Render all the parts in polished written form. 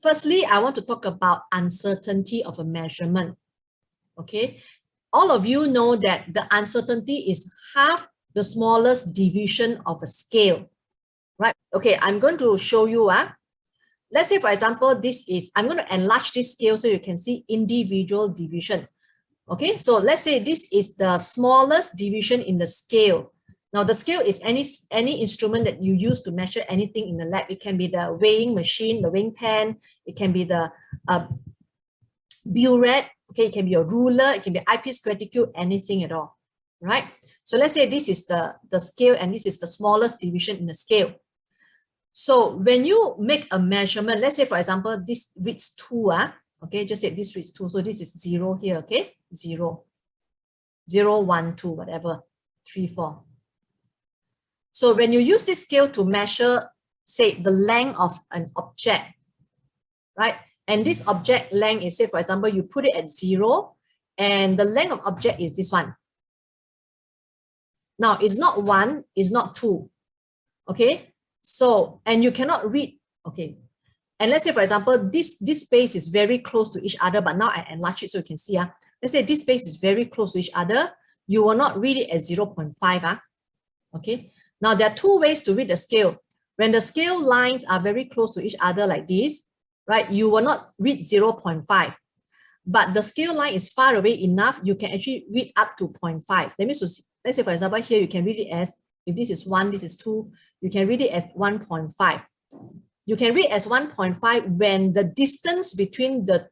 Firstly, I want to talk about uncertainty of a measurement. Okay, all of you know that the uncertainty is half the smallest division of a scale, right? Okay, I'm going to show you. Let's say, for example, this is, I'm going to enlarge this scale so you can see individual division. Okay, so let's say this is the smallest division in the scale. Now, the scale is any instrument that you use to measure anything in the lab. It can be the weighing machine, the weighing pen. It can be the burette. Okay, it can be a ruler. It can be eyepiece, cuticule, anything at all, right? So let's say this is the scale and this is the smallest division in the scale. So when you make a measurement, let's say, for example, this reads 2. Okay, just say this reads 2. So this is 0 here, okay? 0, 0, 1, 2, whatever, 3, 4. So when you use this scale to measure, say, the length of an object, right? And this object length is, say, for example, you put it at 0, and the length of object is this one. Now, it's not 1, it's not 2, okay? So, and you cannot read, okay? And let's say, for example, this space is very close to each other, but now I enlarge it so you can see. Let's say this space is very close to each other. You will not read it at 0.5. Okay. Now, there are two ways to read the scale. When the scale lines are very close to each other like this, right, you will not read 0.5. But the scale line is far away enough, you can actually read up to 0.5. That means, let's say, for example, here you can read it as, if this is 1, this is 2, you can read it as 1.5. You can read as 1.5 when the distance between the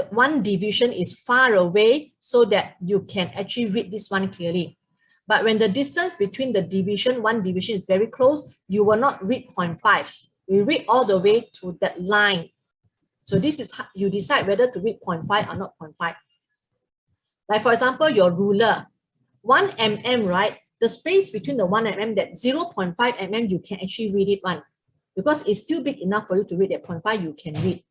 one division is far away so that you can actually read this one clearly. But when the distance between the division, one division is very close, you will not read 0.5. You read all the way to that line. So this is how you decide whether to read 0.5 or not 0.5. Like for example, your ruler, 1 mm, right? The space between the 1 mm, that 0.5 mm, you can actually read it one. Because it's still big enough for you to read at 0.5, you can read.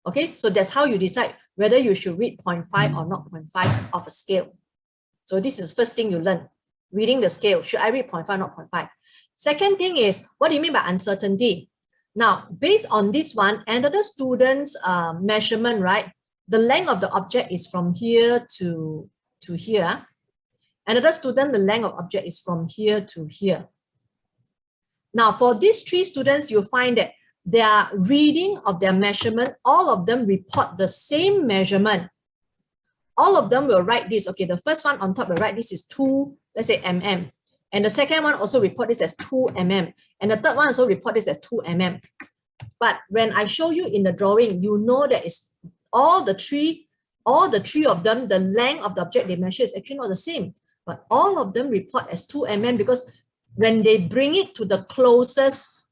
Okay, so that's how you decide whether you should read 0.5 or not 0.5 of a scale. So this is the first thing you learn, reading the scale. Should I read 0.5, not 0.5? Second thing is, what do you mean by uncertainty? Now, based on this one, another student's measurement, right? The length of the object is from here to here. Another student, the length of object is from here to here. Now, for these 3 students, you'll find that their reading of their measurement, all of them report the same measurement. All of them will write this. Okay, the first one on top will write this is 2, let's say mm. And the second one also report this as 2 mm. And the third one also report this as 2 mm. But when I show you in the drawing, you know that it's all the three of them, the length of the object they measure is actually not the same. But all of them report as 2 mm because when they bring it to the closest,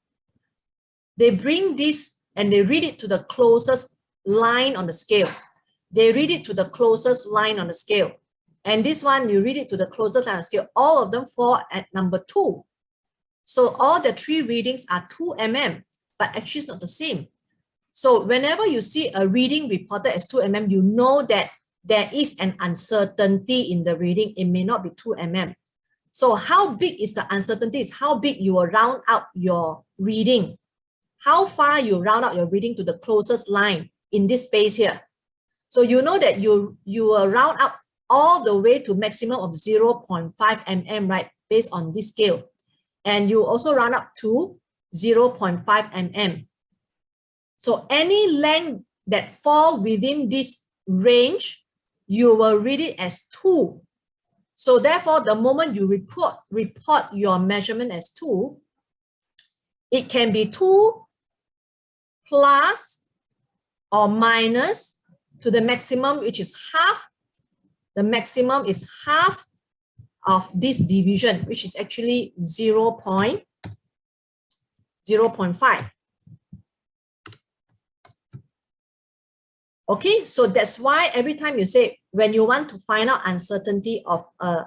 they bring this and they read it to the closest line on the scale. They read it to the closest line on the scale. And this one, you read it to the closest line on the scale. All of them fall at number 2. So all the 3 readings are 2 mm, but actually it's not the same. So whenever you see a reading reported as 2 mm, you know that there is an uncertainty in the reading. It may not be 2 mm. So how big is the uncertainty? Is how big you will round out your reading. How far you round out your reading to the closest line in this space here. So you know that you will round up all the way to maximum of 0.5 mm, right, based on this scale. And you also round up to 0.5 mm. So any length that fall within this range, you will read it as 2. So therefore, the moment you report your measurement as 2, it can be 2 plus or minus to the maximum, which is half. The maximum is half of this division, which is actually 0.5. Okay, so that's why every time you say, when you want to find out uncertainty of a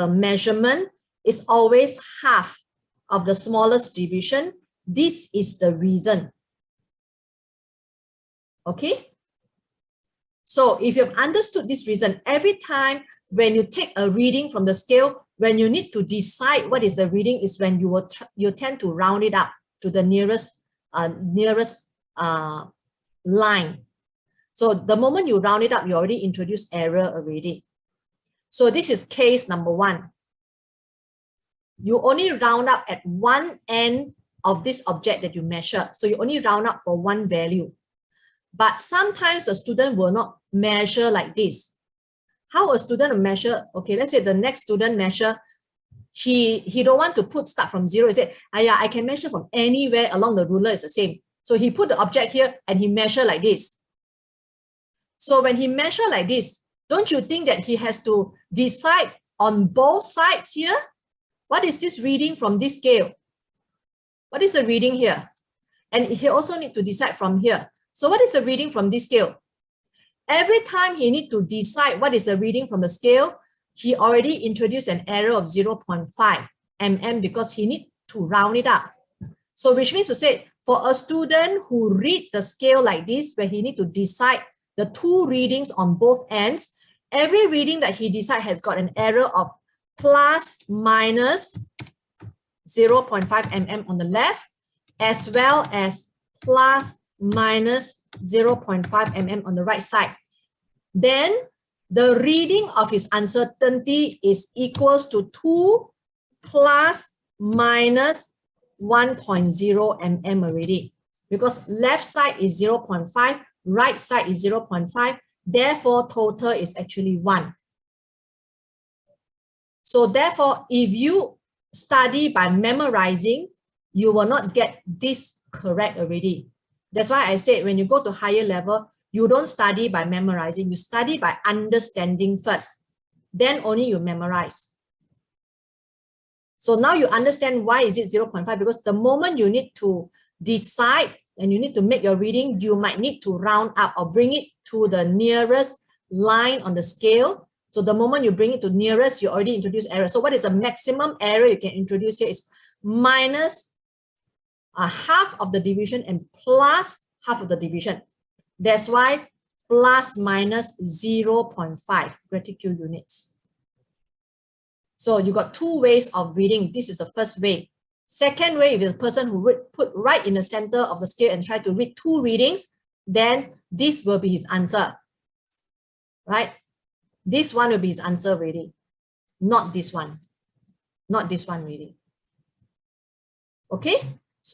measurement, it's always half of the smallest division. This is the reason. Okay? So if you've understood this reason, every time when you take a reading from the scale, when you need to decide what is the reading is when you tend to round it up to the nearest nearest line. So the moment you round it up, you already introduce error already. So this is case number 1. You only round up at one end of this object that you measure. So you only round up for one value. But sometimes the student will not measure like this. How a student measure? Okay, let's say the next student measure, he don't want to start from 0. He said, yeah, I can measure from anywhere along the ruler, is the same. So he put the object here and he measure like this. So when he measure like this, don't you think that he has to decide on both sides here? What is this reading from this scale? What is the reading here? And he also need to decide from here. So what is the reading from this scale? Every time he need to decide what is the reading from the scale, he already introduced an error of 0.5 mm because he need to round it up. So which means to say, for a student who read the scale like this, where he need to decide the two readings on both ends, every reading that he decide has got an error of plus minus 0.5 mm on the left, as well as plus minus 0.5 mm on the right side. Then the reading of his uncertainty is equals to 2 plus minus 1.0 mm already, because left side is 0.5, right side is 0.5, therefore total is actually 1. So therefore, if you study by memorizing, you will not get this correct already. That's why I said when you go to higher level, you don't study by memorizing, you study by understanding first. Then only you memorize. So now you understand why is it 0.5, because the moment you need to decide and you need to make your reading, you might need to round up or bring it to the nearest line on the scale. So the moment you bring it to nearest, you already introduce error. So what is the maximum error you can introduce here is minus half of the division and plus half of the division. That's why plus minus 0.5 reticule units. So you got two ways of reading. This is the first way. Second way, if it's a person who put right in the center of the scale and try to read two readings, then this will be his answer, right? This one will be his answer really, not this one. Not this one really. Okay?